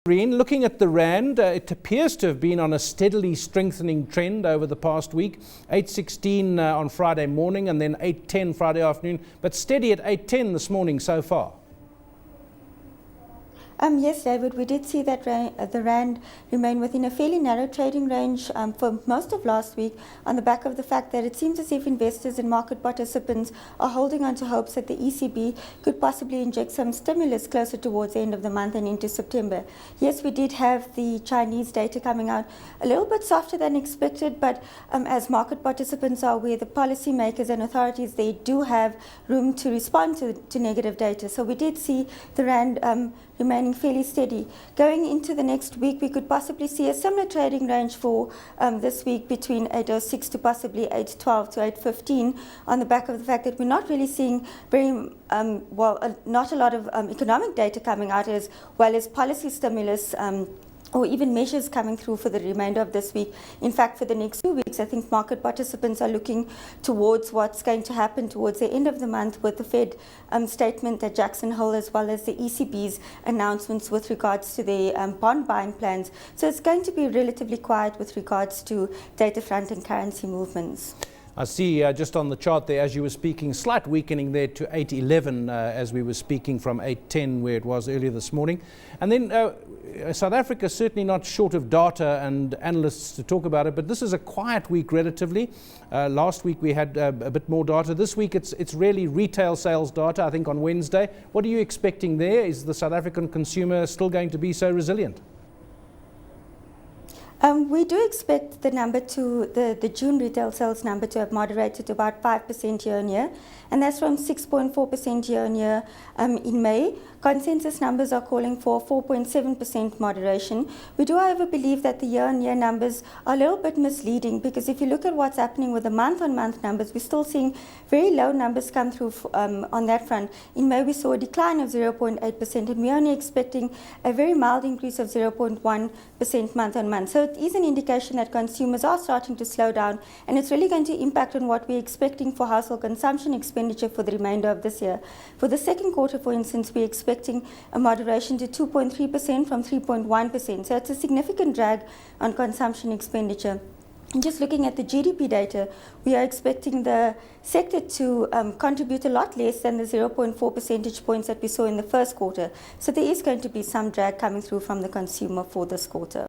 Shireen, looking at the rand, it appears to have been on a steadily strengthening trend over the past week. 8.16 on Friday morning and then 8.10 Friday afternoon, but steady at 8.10 this morning so far. Yes, David, we did see that the rand remain within a fairly narrow trading range for most of last week, on the back of the fact that it seems as if investors and market participants are holding on to hopes that the ECB could possibly inject some stimulus closer towards the end of the month and into September. Yes, we did have the Chinese data coming out a little bit softer than expected, but as market participants are aware, the policymakers and authorities, they do have room to respond to negative data. So we did see the rand remaining fairly steady. Going into the next week, we could possibly see a similar trading range for this week between 8.06 to possibly 8.12 to 8.15, on the back of the fact that we're not really seeing not a lot of economic data coming out, as well as policy stimulus or even measures coming through for the remainder of this week. In fact, for the next 2 weeks, I think market participants are looking towards what's going to happen towards the end of the month with the Fed statement at Jackson Hole, as well as the ECB's announcements with regards to their bond buying plans. So it's going to be relatively quiet with regards to data front and currency movements. I see just on the chart there, as you were speaking, slight weakening there to 8.11 as we were speaking from 8.10 where it was earlier this morning. And then South Africa is certainly not short of data and analysts to talk about it, but this is a quiet week relatively. Last week we had a bit more data. This week it's really retail sales data, I think, on Wednesday. What are you expecting there? Is the South African consumer still going to be so resilient? We do expect the number the June retail sales number to have moderated to about 5% year on year, and that's from 6.4% year on year in May. Consensus numbers are calling for 4.7% moderation. We do, however, believe that the year-on-year numbers are a little bit misleading, because if you look at what's happening with the month-on-month numbers, we're still seeing very low numbers come through on that front. In May, we saw a decline of 0.8%, and we're only expecting a very mild increase of 0.1% month-on-month. So it is an indication that consumers are starting to slow down, and it's really going to impact on what we're expecting for household consumption expenditure for the remainder of this year. For the second quarter, for instance, we expecting a moderation to 2.3% from 3.1%. So it's a significant drag on consumption expenditure. And just looking at the GDP data, we are expecting the sector to contribute a lot less than the 0.4 percentage points that we saw in the first quarter. So there is going to be some drag coming through from the consumer for this quarter.